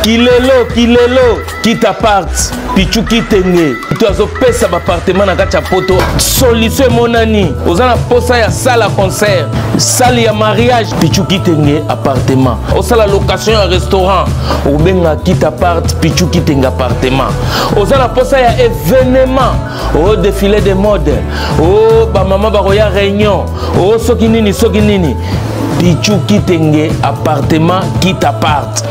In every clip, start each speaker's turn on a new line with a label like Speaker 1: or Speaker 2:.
Speaker 1: Kilelo, kita part, pichu kitenge. Tu as pesa appartement na kacha poto. Solution monani. Ozana posa ya salle à concert, salle ya mariage, pichu kitenge appartement. Osala location ya restaurant, obenga kita part, pichu kitenge appartement. Ozana posa ya événement, au défilé de mode, oh ba mama ba roya réunion, oh soki nini. Pichu kitenge appartement kita part.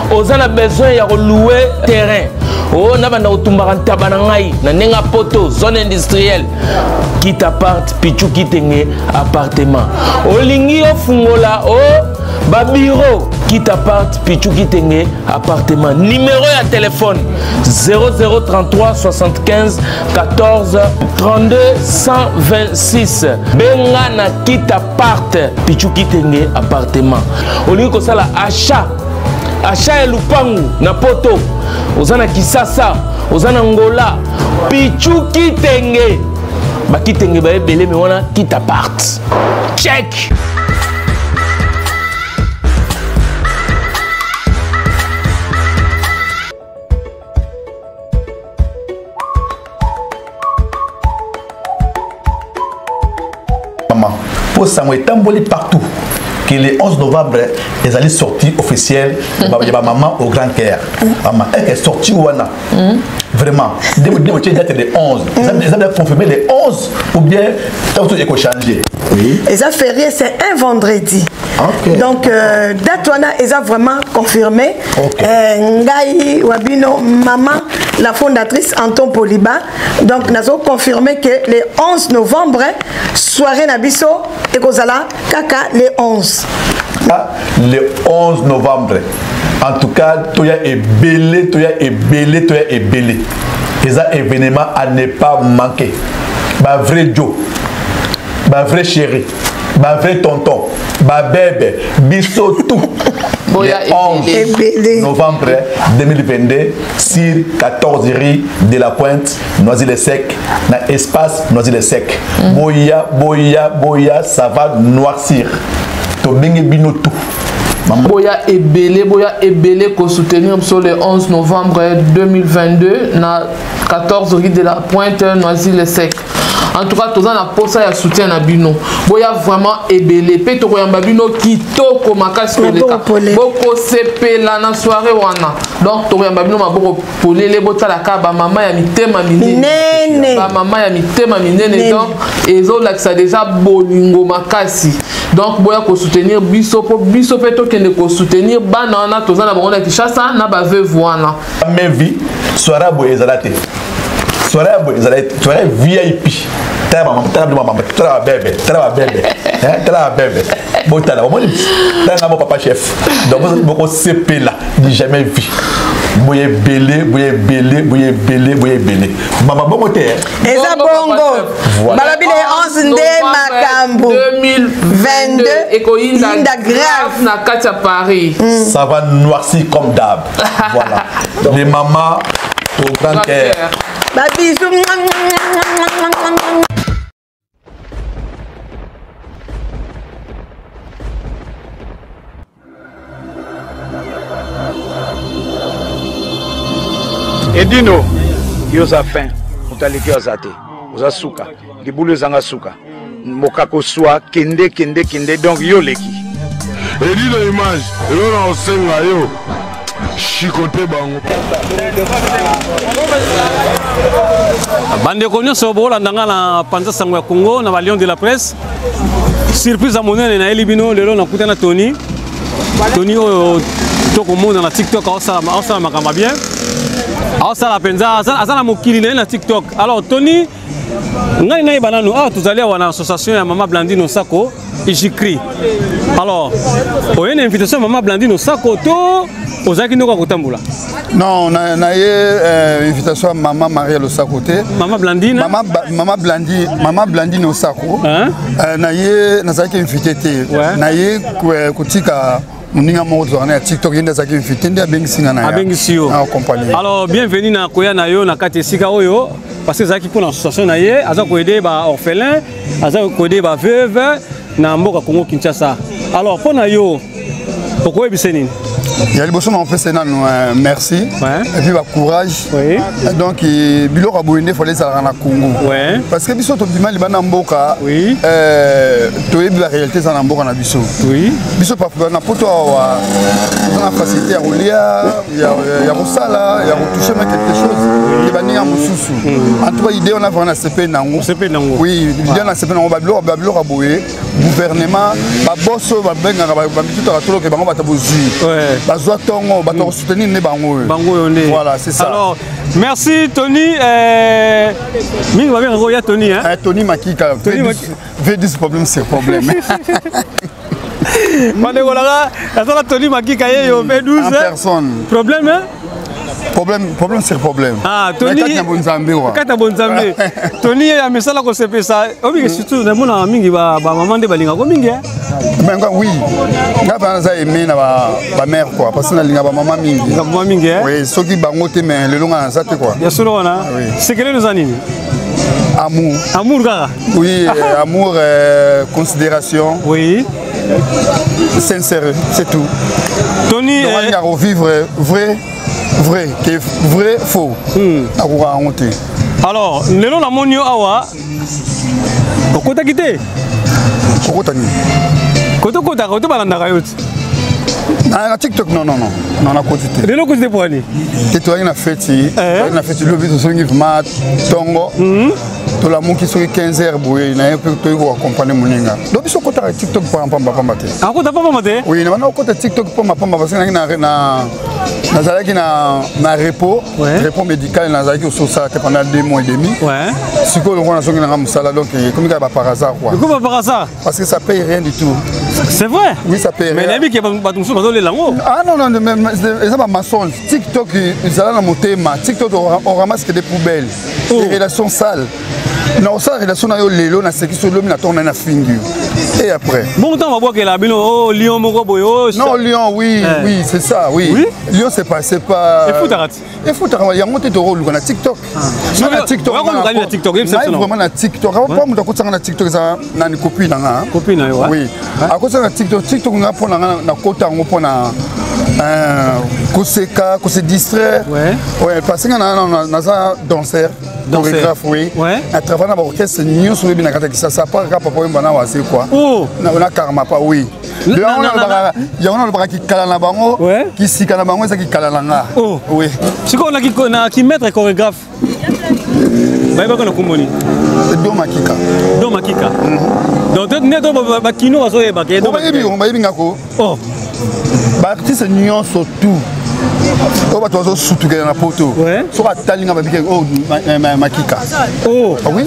Speaker 1: Ozana besoin ya louer terrain. Oh na banda otumbaka tabana ngai na nenga poto zone industrielle kita part pichu kitenge appartement. Olingi ofungola ba bureau kita part pichu kitenge appartement. Numéro ya téléphone 0033 75 14 32 126. Benga na kita part pichu kitenge appartement. Olingi ko sala achat ya lupangu na poto. Ozana Kisasa, ozana Ngola, pichu kitenge. Ba kitenge ba ebele me wana kita part. Check.
Speaker 2: Maman, pour ça moi tamboli partout. Que le 11 novembre, les allées sorties officielles de ma maman au Grand Caire. Maman, elle est sortie où on a vraiment. Dès que tu date de 11, ils ont confirmé les 11 ou bien tout est changé. Oui.
Speaker 3: Et ça férié, c'est un vendredi. Okay. Donc, date on a, ils ont vraiment confirmé. Ngaï Wabino, maman, la fondatrice Anton Poliba. Donc, nous avons confirmé que le 11 novembre, soirée Nabiso et Kozala, Kaka, le 11.
Speaker 2: Le 11 novembre. En tout cas, tu es belé. C'est un événement à ne pas manquer. Bah vrai Joe, bah vrai chéri, bah vrai tonton, bah bébé, biso tout. Le 11 novembre 2022, sur 14 rue de la Pointe, Noisy-le-Sec, dans l'espace Noisy-le-Sec. Boya, ça va noircir.
Speaker 4: Boya Ebele qu'on soutenir sur le 11 novembre 2022 na 14 rue de la Pointe, Noisy-le-Sec. En tout cas, tous en posa ya soutien na bino. Boya vraiment Ebele. Peto koyamba bino kitoko makasi koleka. Boko sepela na soirée wana. Donc to koyamba bino maboko polele botala ka ba mama ya mitema minene. Ba mama ya mitema minene donc ezo lakisa déjà bolingo makasi. Donc boya ko soutenir biso peto kende ko soutenir bana na tous en abonda Kinshasa na ba veuve wana.
Speaker 2: Même vie soirée boya ezalate. Soirée boya ezalate. Soirée VIP. Botala, mon papa chef. Donc vous CP là, jamais vu. Boye belé. Maman bon moteur.
Speaker 3: Eza bongo. Malabile 11 nde makambo 2022
Speaker 4: Inda grave na Katia Paris.
Speaker 2: Ça va noircir comme d'hab. Voilà. Les mamans au Grand Caire.
Speaker 3: Bisous.
Speaker 5: Edino, yoza fin, utaliki ozate, oza suka, libulu zanga suka, mokako soa, kende, donc yo leki.
Speaker 6: Edino image, yo na osenga yo, chikote bango.
Speaker 7: Bande konyo sobola ndanga na panza sango ya Congo na Lion de la presse. Surprise à monene na elibino lelo na kutana Tony oyo toko mona na TikTok osala makamba bien. Ça la penza azana mokili na TikTok. Alors Tony ngani na bananu tuzali à une association ya Mama Blandine Sako et j'écris. Alors une invitation Mama Blandine Sako to ozaki ndoko kotambula.
Speaker 8: Non, on a une invitation à Maman Maria Losako.
Speaker 7: Maman Blandine.
Speaker 8: Maman Blandine Osako. Na ye nazaki invité te. Na ye kotika muninga mozo na TikTok yenda zaki invité ndia bengisinga na ya.
Speaker 7: Abengisio. Alors bienvenue na koya na yo na kati sika oyo parce que zaki pour l'association na ye aza ko aider ba orphelin, aza ko aider ba veuve na mboka Congo Kinshasa. Alors pour na yo pourquoi bisenini?
Speaker 8: Il y a les bossons en fait c'est merci et puis courage. Donc biloko aboyende fallait ça na Congo. Parce que biso to bima libana mboka. To yebi la réalité ça na mboka na biso. Biso pa na poto wa na facilité ya rolia ya rosala ya retoucher quelque chose. Libani ya mususu. En tout cas idée on a vraiment CP nango. Oui, idée on a CP nango babilo aboye gouvernement ba bosso ba benga ba mituto ka tolo ke bango batabozi. Bazwa tongo bato soutenir ne bango. Voilà, c'est ça.
Speaker 7: Alors, merci Tony. Mingi va bien Roya Tony hein.
Speaker 8: Tony Makika. V10 problème c'est problème.
Speaker 7: Mane voilà, la Tony Makika yo V12.
Speaker 8: En personne.
Speaker 7: Problème hein?
Speaker 8: Problème c'est problème.
Speaker 7: Ah, Tony. Kata bonzambe. Tony ya mesala ko sepe ça. Obi surtout na mona mingi ba maman de balinga ko mingi hein.
Speaker 8: Ben oui. Nga pa za aimé na ba mère quoi parce que na linga ba maman mingi.
Speaker 7: Ba maman mingi hein.
Speaker 8: Oui, soki bango te mais le longa ça te quoi.
Speaker 7: Ya solo wana. C'est quel nous anime?
Speaker 8: Amour.
Speaker 7: Amour gars.
Speaker 8: Oui, amour considération.
Speaker 7: Oui.
Speaker 8: Sincère, c'est tout.
Speaker 7: Tony
Speaker 8: on va revivre vrai, faux.
Speaker 7: Alors, lelo na monio awa. Okota kite.
Speaker 8: Okota ni.
Speaker 7: Koto balanda kayoti.
Speaker 8: Na TikTok non na quantité.
Speaker 7: Lelo ko pour aller.
Speaker 8: Et toi na fête, le but de ngi ma tongo. To la mon qui sont 15h boye na peu to ko accompagner moninga. Donc biso kota TikTok pour pamba te.
Speaker 7: Ah kota pamba te?
Speaker 8: Oui, na kota TikTok pour pamba parce que na zalaki na repos médical na zalaki au ça pendant 2 mois et demi. Siko on a songi na musala donc comme ça par hasard quoi.
Speaker 7: Comment par hasard?
Speaker 8: Parce que ça paye rien du tout.
Speaker 7: C'est vrai?
Speaker 8: Oui, ça paye rien.
Speaker 7: Mais l'ami qui va les langues.
Speaker 8: Ah non, c'est pas mensonge. TikTok, ils allaient dans mon thème. TikTok, on ramasse que des poubelles. Des relations sales. Non, ça, relation na yo lelo na ce qui se l'homme na tourné na fingu. Et après.
Speaker 7: Bon temps on va voir que la bino Lyon moko boyo.
Speaker 8: Non, Lyon, oui, c'est ça, oui. Lyon c'est pas
Speaker 7: Et Foutarat.
Speaker 8: Et Foutarat, il y a monté de rôle na TikTok.
Speaker 7: Non, na TikTok. On va na TikTok,
Speaker 8: vraiment na TikTok. Pas moi ko na TikTok ça na ni copine na.
Speaker 7: Copine na yo.
Speaker 8: Oui. À cause na TikTok nga pona na kota ngo pona koseka, ko se distraire. Ouais, parce que na ça danseur. Chorégraphe, oui. À travers l'orchestre, nous sommes bien à ça. Ça part papa mbana wa c'est quoi? Oh. Na karma pas oui. Il y a un bras qui cala na bango, qui si cala bango ça qui cala nga.
Speaker 7: Oh.
Speaker 8: Oui.
Speaker 7: C'est quoi on a qui mettre chorégraphe? Ba ba ko na kumboni.
Speaker 8: Do makika.
Speaker 7: Donc neto ba kino wa so e ba ke do.
Speaker 8: Ba yebi ngako.
Speaker 7: Oh.
Speaker 8: Ba artiste nuance tout. On va toujours soutenir dans la photo. Sur la taille, on va dire oh makika.
Speaker 7: Oh.
Speaker 8: Ah oui.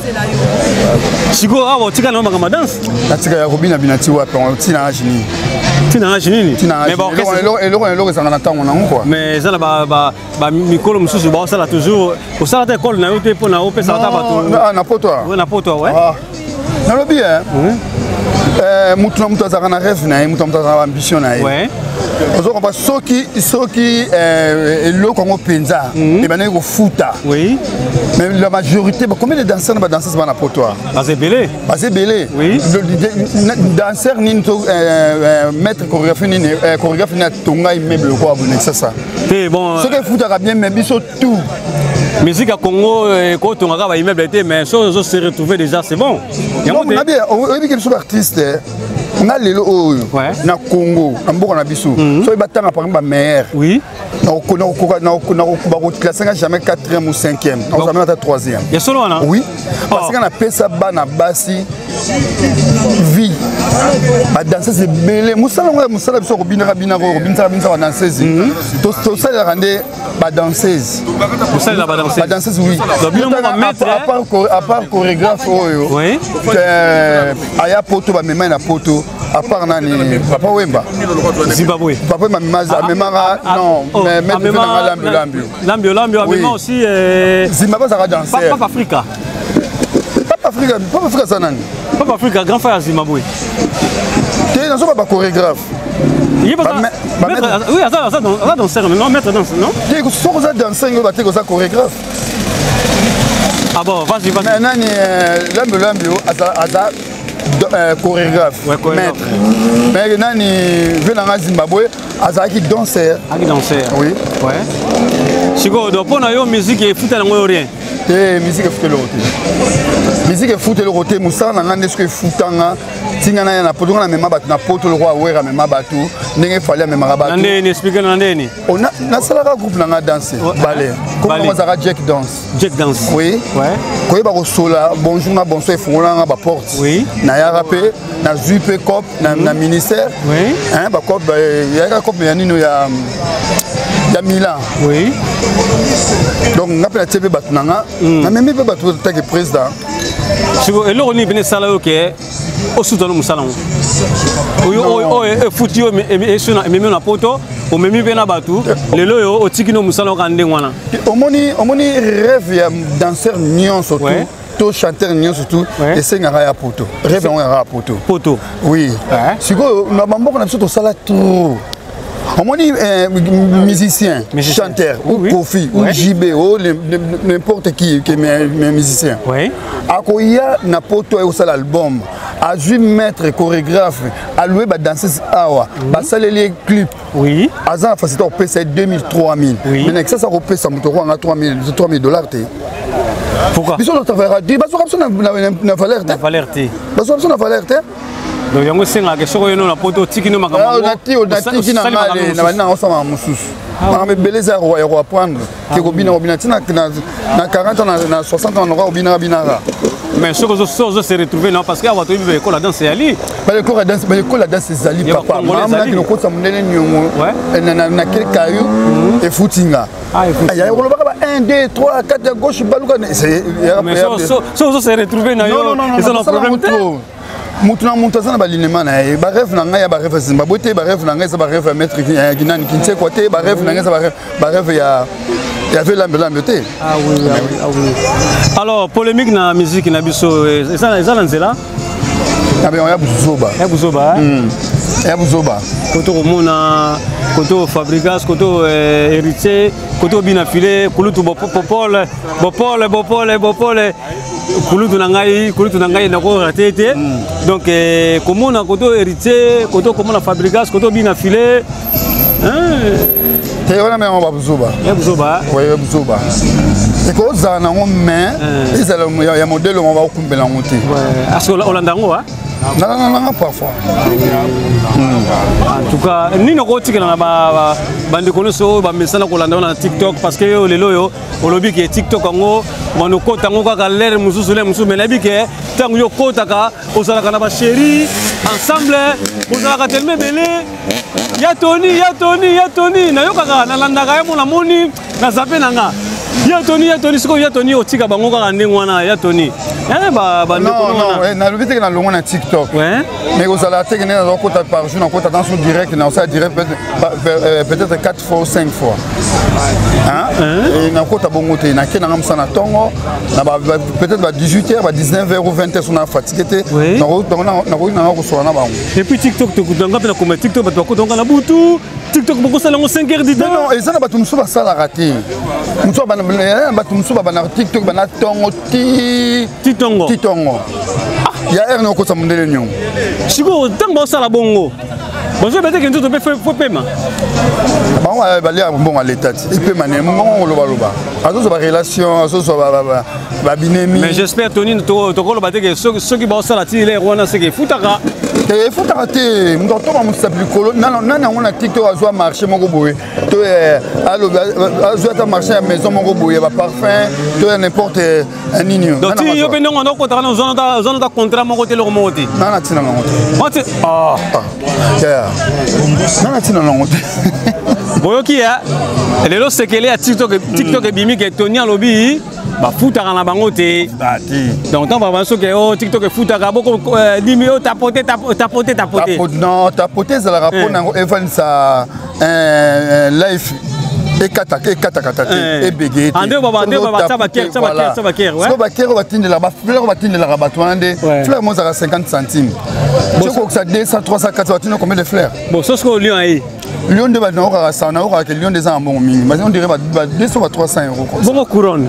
Speaker 7: Sigo ah on tika na ma danse.
Speaker 8: La tika ya Robin Abinati wa on tina jini. Mais bon et ça na tango na quoi.
Speaker 7: Mais ça là ba mikolo mususu ba ça là toujours au ça là école na yo te pour na o pesa ta bato.
Speaker 8: Na poto.
Speaker 7: Ouais na poto ouais.
Speaker 8: Na lobi hein. Mutu azaka na rêve na ye, mutu azaka ambition na ye. Ouais. On va soki le Congo penza et ben ko futa. Oui. Mais la majorité combien de danseurs na danseuses na potoa?
Speaker 7: Assez belé. Oui.
Speaker 8: Danseur ni maître chorégraphe ni tonga immeuble quoi abonné ça.
Speaker 7: C'est bon.
Speaker 8: Ce que futa bien mais biso tout.
Speaker 7: Musique à Congo, quand on a un immeuble été, mais si on se retrouve déjà, c'est bon.
Speaker 8: On a bien, on a bien artiste. On a les lots na Congo, na Mboka na biso. So batanga par exemple meilleur. Oui. On classe jamais 4e ou 5e. On va mettre 3e.
Speaker 7: Il y a solo là.
Speaker 8: Oui. Parce qu'on a fait ça bana basi vie. Ba danser c'est belé. Musala biso Robin danseuse. To ça la rendre ba danseuse.
Speaker 7: Musala ba danseuse.
Speaker 8: Ba danseuse oui. À part chorégraphe oui. Aya poto ba mema na poto. À part nani Papa Wemba.
Speaker 7: Zimbabwe.
Speaker 8: Papa Mamaza memara non mais
Speaker 7: Lambio mais aussi
Speaker 8: Zimbabwe ça va danser.
Speaker 7: Papa Africa.
Speaker 8: Papa Africa ça nani?
Speaker 7: Papa Africa grand frère Zimbabwe.
Speaker 8: Tu es pas chorégraphe.
Speaker 7: Il pas oui, ça danser non maître danse non?
Speaker 8: Tu es sur ça danser ngo bateko ça chorégraphe.
Speaker 7: Ah bon, vas-y.
Speaker 8: Mais nani Lambio chorégraphe maître mais nani venanga Zimbabwe Azaki danseur.
Speaker 7: Aki danseur.
Speaker 8: Oui.
Speaker 7: Ouais. Chico, donc pour nous musique et foot n'ango rien.
Speaker 8: Musique et foot le côté. Musique et foot le côté. Moussa n'angane ce que footanga. Tingana ya na poto na mema batu na poto le roi wera mema batu. Ndenge fallait mema batu.
Speaker 7: Nande ni expliquer nande ni.
Speaker 8: On a na sala groupe na danser. Ballet. Comment ça Jack dance?
Speaker 7: Jack dance.
Speaker 8: Oui.
Speaker 7: Ouais.
Speaker 8: Koye ba ko sola bonjour na bonsoir fonga ba porte.
Speaker 7: Oui.
Speaker 8: Na ya rapé na zupe cop na ministère.
Speaker 7: Oui.
Speaker 8: Hein ba cop ya ka cop ya nino ya Milan.
Speaker 7: Oui.
Speaker 8: Donc on appelle TV Batnanga. Na même pas batu tant que président.
Speaker 7: Chico et l'on y vient sala OK. Au soutien de salon. Foot yo mais na poto o memi bena batu lelo yo o tikino musala kande ngwana.
Speaker 8: Omoni rêve ya danseur nion surtout. To chanteur nion surtout et sengara ya poto. Rêve on ya poto.
Speaker 7: Poto.
Speaker 8: Oui. Chico na bambo na biso to sala tout. On dit musicien, chanteur, ou Kofi, ou JB, ou n'importe qui est musicien. Akoya n'a pas tout au seul album. A joué maître chorégraphe, a loué ba danseuse awa, ba salé les clips.
Speaker 7: Oui.
Speaker 8: Azan facile au PC 2000 3000. Mais ça ça au PC moto on a 3000 $.
Speaker 7: Pourquoi?
Speaker 8: Biso notre affaire dit ba so rapso na valeur.
Speaker 7: Na valeur té.
Speaker 8: Ba so rapso na valeur té.
Speaker 7: Donc yango senga ke soko yono na poto tikino makambo.
Speaker 8: Onati na male na bana osama mususu. Mama beleza ro apprendre ke kobina tina na 40 ans na 60 ans on aura obina binara.
Speaker 7: Mais ce que je se retrouver non parce que avant tu école la danse ali.
Speaker 8: L'école la danse zali papa. Mama na ko sa munene nyongo. Na quel caillou et footinga. Ah il y a 1 2 3 4 gauche baluka c'est
Speaker 7: mais so se retrouver na yo c'est un problème trop.
Speaker 8: Mutuna muntazana balinema na ye ba rêve na nga ya ba rêve Zimbabwe te ba rêve na nga za ba rêve maître Ginani Kintse côté ba rêve na nga za ba rêve ya avait l'ambiance te.
Speaker 7: Ah oui. Alors polémique na musique na biso ça lanzela.
Speaker 8: Ah ben on y a buzoba. Ya buzoba.
Speaker 7: Koto komona koto fabrikas koto héritier koto binafilé kulutu bopole kulutu nangai na ko raté donc komona koto héritier koto komona fabrikas koto binafilé
Speaker 8: te wana mais on va buzoba.
Speaker 7: Ya buzoba.
Speaker 8: Oui, ya buzoba. Et ko za na ngomé ezala ya modèle on va okumbela ngote.
Speaker 7: Ouais, aso olandango wa?
Speaker 8: Non, parfois.
Speaker 7: En tout cas, ni no ko tikela na ba bande konoso ba mesana ko landa na TikTok parce que yo lelo yo olobi ke TikTok ngo mano ko tango ka l'air mususu le mususu menabi ke tango yo ko taka osala kana ba chérie ensemble osala ka tellement belé ya Tony na yo kaka na landa ka mo na moni na zape nanga ya Tony siko ya Tony otika bango ka ndengwana ya Tony
Speaker 8: non, na lobi te na longo na TikTok. Mais aux alatés na kota par jour na kota dans son direct na ça direct peut-être 4 fois ou 5 fois. Et na kota bongo te na ke na ngamsa na tongo na peut-être ba 18h ba 19h ou 20h on a fatigué te na ko so na bango.
Speaker 7: Et puis TikTok to kudanga pe na comme TikTok ba to ko donga na butu TikTok boko sala ngo 5h du temps.
Speaker 8: Non, et ça na ba tu muso ba sala raté. Muso ba na TikTok ba na tongo
Speaker 7: Titongo.
Speaker 8: Il y a un autre qui est venu.
Speaker 7: Chico, tant que ça la bongo. Bonjour, peut-être que tu peux faire paiement.
Speaker 8: Bon, aller bon à l'état. Il peut maner. Mon loba. Alors ça va relation, ça va binemi.
Speaker 7: Mais j'espère Tony, tu vas que ceux qui vont ça les Rwanda c'est que foutaka.
Speaker 8: Il faut arrêter. Mon docteur m'a montré plus colo. Non, on a TikTok à jouer marché mon goboé. Tu es à jouer à marché à maison mon goboé, va parfum, tu es n'importe un nino.
Speaker 7: Donc si yo ben on a contrat dans zone de contrat mon côté le remonter.
Speaker 8: Non, tina monter. Ah. Non, tina monter.
Speaker 7: Boyoki ya. Lelo sekele à TikTok bimi ke Tony lobby. Ba foutaka na bango te. Donc on va voir ce que TikTok foutaka beaucoup 10 minutes tapoter.
Speaker 8: Non, tapoter c'est la rapport na Evan ça live et kata et bégué.
Speaker 7: Ande baba ça va faire ouais.
Speaker 8: Ça va faire va tindre là-bas, fleur va tindre là-bas toande. Fleur moi ça 50 centimes. Je crois que ça 200 300 400 combien de fleurs?
Speaker 7: Bon, ça ce qu'on lion aí.
Speaker 8: Lion de Badna aura ça na aura que lion des en bon ming. Mais on dirait 200 à 300 €.
Speaker 7: Bon couronne.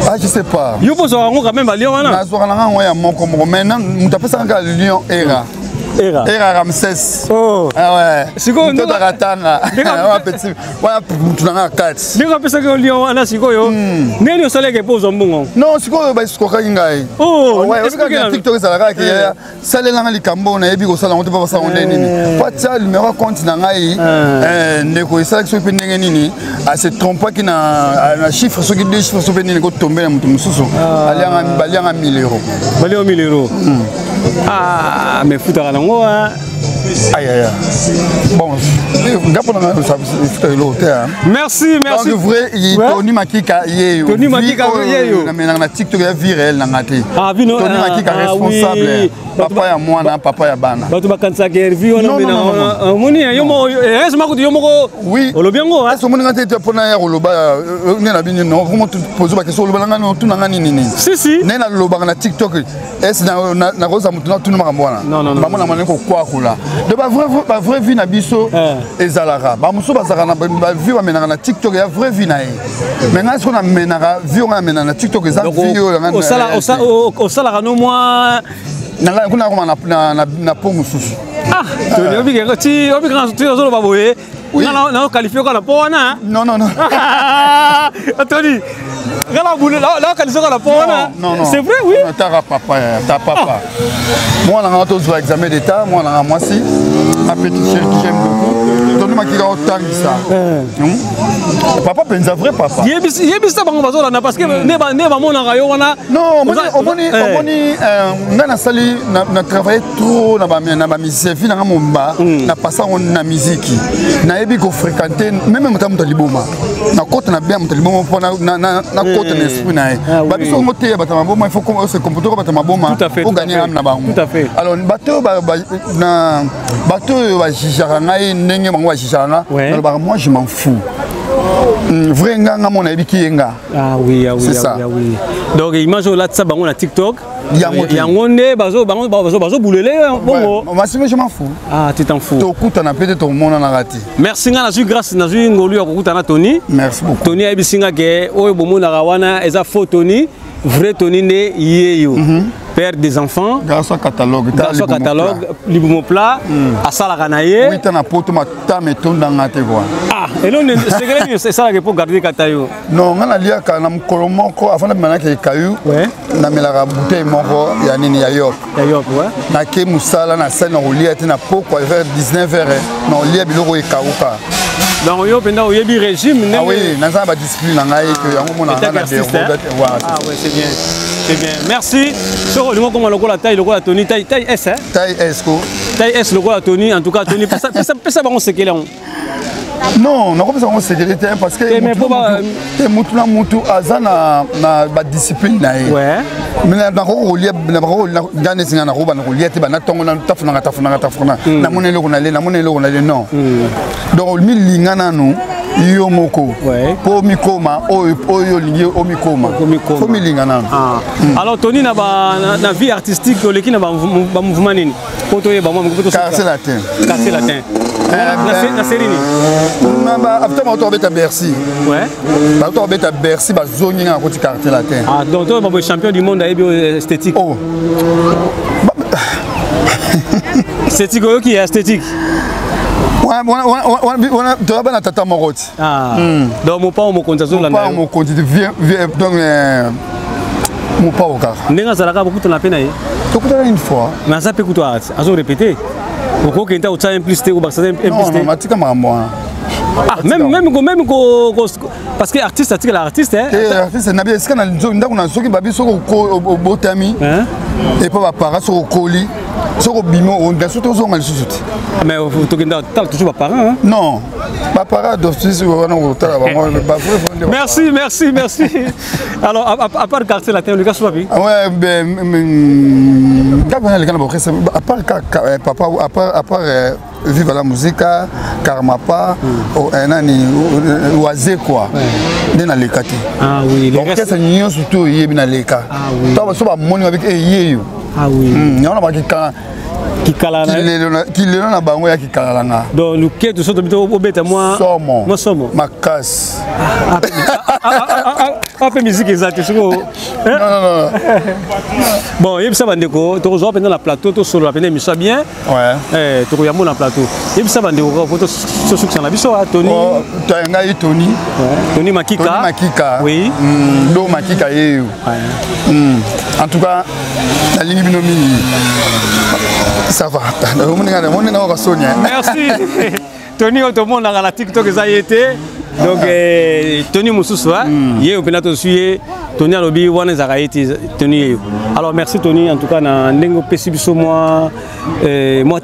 Speaker 8: Ah je sais pas.
Speaker 7: Yo poso ngo quand même lion wana.
Speaker 8: Na zo kana ngo ya moko maintenant, mutape ça nga lion era. Era Ramsès.
Speaker 7: Oh.
Speaker 8: Ah ouais.
Speaker 7: Siko
Speaker 8: ndo ratanga. Wa petit. Wa tunanga 4.
Speaker 7: Ndika pesa ko lion ana siko yo. Neni osaleke pozo mbongo.
Speaker 8: Non, siko ba siko ka ngai.
Speaker 7: Oh,
Speaker 8: ouais, est-ce que TikTok ça la ka salela likambo na yebi ko sala ngoto pa sa ondeni ni. Patia numéro compte na ngai ndeko isala so pe ndenge nini a se tromper ki na chiffre so ki deux chiffres so pe nini ko tomber na mutu mususu. Balianga 1000 €.
Speaker 7: Balianga 1000 €. Ah, mais futaka nango hein.
Speaker 8: Aïe aïe. Bon, merci, merci. Donc vrai, Tony Makika yeyo.
Speaker 7: Tony Makika yeyo.
Speaker 8: Na TikTok ya virel na ngati.
Speaker 7: Ah, vino.
Speaker 8: Tony Makika responsable. Papa ya mwana, papa ya bana.
Speaker 7: Bato bakanisa ke hervi ona mena. Moni yomo reste makuti yomo ko.
Speaker 8: Oui.
Speaker 7: Olobiango hein.
Speaker 8: So moni ngati te pona ya oloba nena bini no vraiment tu pose ba question oloba ngano tu na ngani nini.
Speaker 7: Si.
Speaker 8: Nena loba na TikTok. Est na rosa mutu na tu na mambona.
Speaker 7: Non.
Speaker 8: Ba mona mane ko kwa kula. De ba vraie vie na biso ezalaka. Ba muso bazaka na ba vie ba menaka na TikTok ya vraie vie na ye. Maintenant ce qu'on a menaka vie on a menaka na TikTok eza vie yo ngana.
Speaker 7: Au sala no moi
Speaker 8: nanga kuna koma na po mususu.
Speaker 7: Ah, tu obi ke ti obi kana tu zo ba boye. Na qualifier ko na po wana.
Speaker 8: Non.
Speaker 7: Tony. Gala boule là qualifier ko na po wana. C'est vrai oui.
Speaker 8: Ta papa. Moi on a tous examen d'état, moi on a moi si ma petite chérie que j'aime beaucoup. Tony Makika autant que ça. Papa penza vrai papa.
Speaker 7: Yebi ça bango bazola na parce que ne ba mona rayo wana.
Speaker 8: Non, omoni ngana sali na travailler trop na ba musicien fina ngomba na passa na musique. Na yebi ko fréquenter même mutamu liboma. Na côté na bien mutaliboma pona na côté l'esprit na e. Ba biso ngote ba tamaboma il faut se comporter comme tamaboma pour gagner am na bango.
Speaker 7: Tout à fait.
Speaker 8: Alors bateau na bateau ba jijara ngai ndenge bango ba jijara na ba moi je m'en fous. Vrai nganga mona ebiki yenga.
Speaker 7: Ah oui. Donc image là ça bango na TikTok. Yango nde bazo boulele bongo.
Speaker 8: Moi je m'en fous.
Speaker 7: Ah tu t'en fous.
Speaker 8: To kuta na peut-être au monde na rati.
Speaker 7: Merci nga na ju grâce na ju ngolu ya kuta na Tony.
Speaker 8: Merci beaucoup.
Speaker 7: Tony abisinga ke oyo bomona rawana eza faux Tony. Vrai Tony ne yeyo. Père des enfants.
Speaker 8: Grâce au catalogue.
Speaker 7: Libumo plat. À Salaganaye.
Speaker 8: Oui, tu as poto ma tame tonda ngate quoi.
Speaker 7: Ah, et non, c'est ça pour garder Katayo.
Speaker 8: Non, on a lié à un colombo avant de mener caillou. Ouais. Na melara bouteille moko ya nini ya yop.
Speaker 7: Ya yop, ouais.
Speaker 8: Na ke musala na scène on lié na poko vers 19h. Non, lié biloko e kauka.
Speaker 7: Donc yo pendant yebi régime.
Speaker 8: Ah oui, na za ba discipline ngai que yango mona na de.
Speaker 7: Ah ouais, c'est bien. C'est bien. Merci. Sur le comment la taille Tony taille S hein.
Speaker 8: Taille S ko.
Speaker 7: Taille S le la Tony en tout cas Tony ça va on se qu'elle
Speaker 8: non, non comme ça on sécurité parce que mutu azana na ba discipline na ye.
Speaker 7: Ouais.
Speaker 8: Mais na ko lié na ko ngane singa na ko ba na lié te ba na tongo na tafuna na monelo ko na le non. Donc mi lingana no yo moko. Po mi koma oyo lingi o mi koma. Po mi lingana.
Speaker 7: Ah. Alors Tony na vie artistique leki na ba mouvement nini. Poto ye ba mo ko to
Speaker 8: Quartier Latin.
Speaker 7: Quartier Latin. Na série ni.
Speaker 8: Après ma tour à Bercy.
Speaker 7: Ouais.
Speaker 8: Ma tour à Bercy ba zone na côté Quartier Latin.
Speaker 7: Ah donc toi ba champion du monde à esthétique.
Speaker 8: Oh.
Speaker 7: Esthétique qui est esthétique.
Speaker 8: Tu vas pas tata moroti.
Speaker 7: Ah. Donc mon pas mon compte sur la.
Speaker 8: Pas mon compte viens donc mon pas au car.
Speaker 7: Nenga zalaka beaucoup de la peine aí.
Speaker 8: Tu coûtes une fois.
Speaker 7: Mais ça peut coûter à zo répéter. Pourquoi que tu as implicité ou ça implicité?
Speaker 8: Non, matika moi.
Speaker 7: Ah, même parce que artiste c'est l'artiste hein.
Speaker 8: Artiste na bien scanal ndako na soki babi soko botami. Et pas para soko koli. Soko bimo on ga surtout zonga lisusuti.
Speaker 7: Mais tu as toujours pas parent hein?
Speaker 8: Non. Pas para d'office on a
Speaker 7: Merci. Alors à part quartier latin le gars soit bien.
Speaker 8: Ouais ben à part papa à part vive la musique Karmapa nani oisé quoi dans les quartiers.
Speaker 7: Ah oui,
Speaker 8: les restes c'est surtout yebina leka.
Speaker 7: Ah oui.
Speaker 8: Toi so ba moni avec yeyo.
Speaker 7: Ah oui.
Speaker 8: On a pas qui na bango ya kikalanga.
Speaker 7: Donc nous qui tout ça au bête moi. Moi somo.
Speaker 8: Ma casse.
Speaker 7: Pas musique exacte
Speaker 8: non.
Speaker 7: Bon, il y a ça bandeko, tu rejoins pendant la plateau, tu solo la peine mais ça bien.
Speaker 8: Ouais.
Speaker 7: Tu rejoins dans plateau. Il y a ça bandeko, photo sur succès na biso Tony.
Speaker 8: Oh, tu as ngai Tony.
Speaker 7: Tony Makika.
Speaker 8: Tony Makika.
Speaker 7: Oui.
Speaker 8: Do Makika yeu. En tout cas, la ligne binomini. Ça va.
Speaker 7: Merci. Tony, tout le monde a la TikTok ça y était. Donc Tony Moussoussoua, hier on peut notre suivre Tony Alobi wana zaraiti Tony. Alors merci Tony en tout cas na ndengo pesi biso moi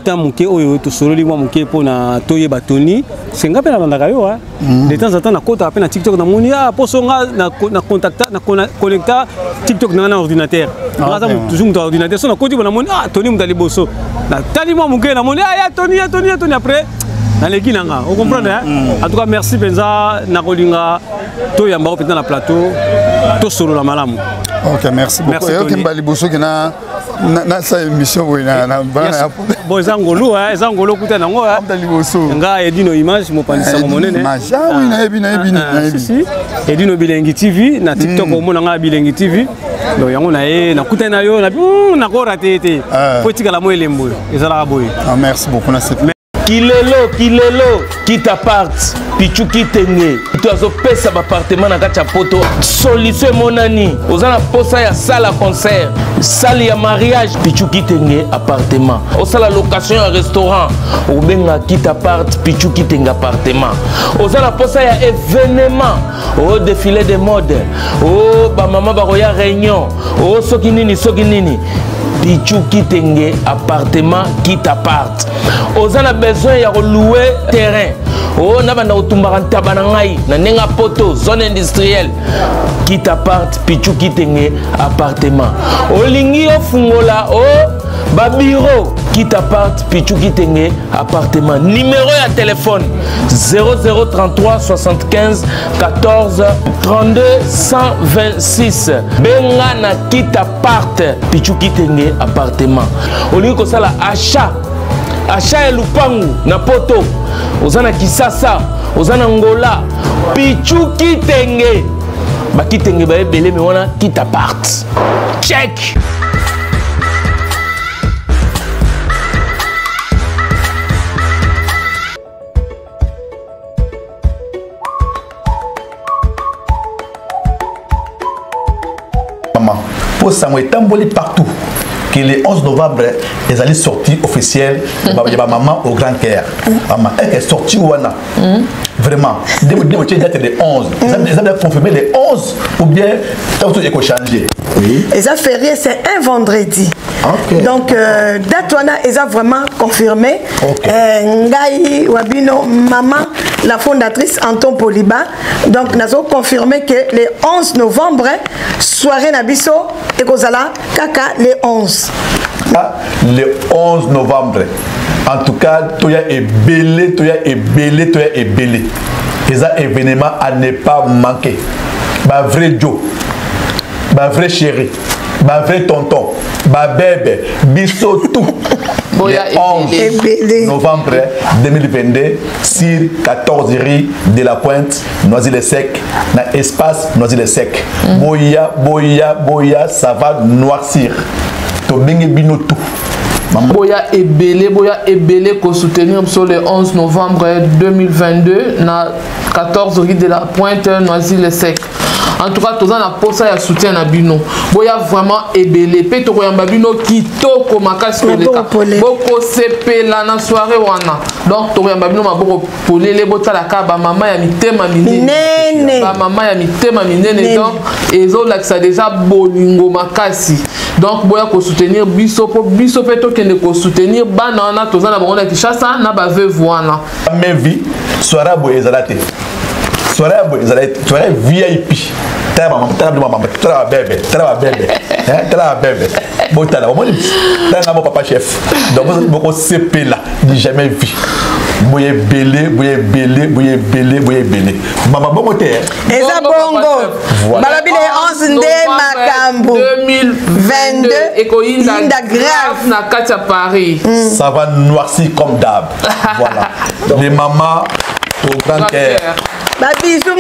Speaker 7: temps muke oyo to sololi moi muke po na toye ba Tony. Senga pe na bandaka yo de temps en temps na kota pe na TikTok na moni posonga na contacta na connecta TikTok na ordinateur. Ngata toujours mu ordinateur so na koti na moni Tony mutali boso. Na tali moi muke na moni ya Tony après vous comprenez en tout cas merci Benza Nakolinga to yamba ko dans la plateau to solo la malamu.
Speaker 8: OK merci beaucoup. Et OK mbali boso ki na sa émission na
Speaker 7: bon ezangolo kuta nango
Speaker 8: mbali boso
Speaker 7: nga Edino image mo pandisa mo monene.
Speaker 8: Oui na ebi.
Speaker 7: Si Edino Bilengi TV na TikTok o mona nga Bilengi TV. Donc yango na ye na kuta na yo na ko raté té. Faut tika la mo elembo ezala boy.
Speaker 8: Merci beaucoup na cette
Speaker 1: Kilelo, qui t'apparte, Pichu qui t'engue. Tu as pesa appartement na kacha poto. Solution monani. Aux ana posa ya salle à concert, salle ya mariage, Pichu qui t'engue appartement. Au salle location à restaurant, au benga qui t'apparte, Pichu qui t'engue appartement. Aux ana posa ya événement, au défilé de mode, au ba mama ba roya réunion, au sokinini. Pichu qui t'engue appartement qui t'apparte. Aux ana besoin ya louer terrain. Oh na banda otumbaka tabana ngai na nenga poto zone industrielle qui t'apparte Pichu qui t'engue appartement. Olingi ofungola ba bureau qui t'apparte Pichu qui t'engue appartement. Numéro ya téléphone 0033 75 14 32 126. Benga na qui t'apparte Pichu qui t'engue appartement. Olingi ko sala achat ya lupangu na poto ozana Kisasa ozana Ngola Pichu qui t'engue ba qui t'engue ba ebele me wana qui t'apparte. Check.
Speaker 2: Maman, pour ça, moi, tamboli partout. Que le 11 novembre, ils allaient sortir officielle. Il y a maman au Grand Caire. Maman, elle est sortie où on a vraiment. Dès date de 11. Ils avaient confirmé les 11 ou bien tout est changé. Oui.
Speaker 3: Et ça férié, c'est un vendredi. Okay. Donc, date on a, ils ont vraiment confirmé. Ngai Wabino, maman, la fondatrice Anton Poliba. Donc, nous avons confirmé que le 11 novembre, soirée Nabiso, et Kozala, Kaka, le 11.
Speaker 2: Le 11 novembre. En tout cas, Toya est belé, Toya est belé, Toya est belé. C'est un événement à ne pas manquer. Ma vrai Joe, ma vrai chéri, ma vrai tonton, ma bébé, biso tout. Le 11 novembre 2022, sur 14 rue de la Pointe, Noisy-le-Sec, dans l'espace Noisy-le-Sec. Boya, ça va noircir. Tobingi bino tout.
Speaker 4: Boya Ebele qu'on soutenir sur le 11 novembre 2022 na 14 rue de la Pointe, Noisy-le-Sec. En tout cas, tous en a posé à soutien à Bino. Boya vraiment Ebele. Peto koyamba Bino kitoko makasi koleka. Boko sepe la na soirée wana. Donc toyamba Bino maboko polele bota la ka ba mama ya mitema minene. Ba mama ya mitema minene donc ezo la ça déjà bolingo makasi. Donc boya ko soutenir biso peto kende ko soutenir bana na tous en a bongo na Kinshasa na ba veuve wana.
Speaker 2: Même vie soirée boya ezalate. soirée VIP. Papa chef. Donc vous CP là, jamais vu. Boye belé. Maman bon moteur.
Speaker 3: Eza bongo. Balabile 11 nde makambo. 2022
Speaker 4: Inda grave na Katia Paris.
Speaker 2: Ça va noircir comme d'hab. Voilà. Les mamans au grand cœur.
Speaker 3: Bisous.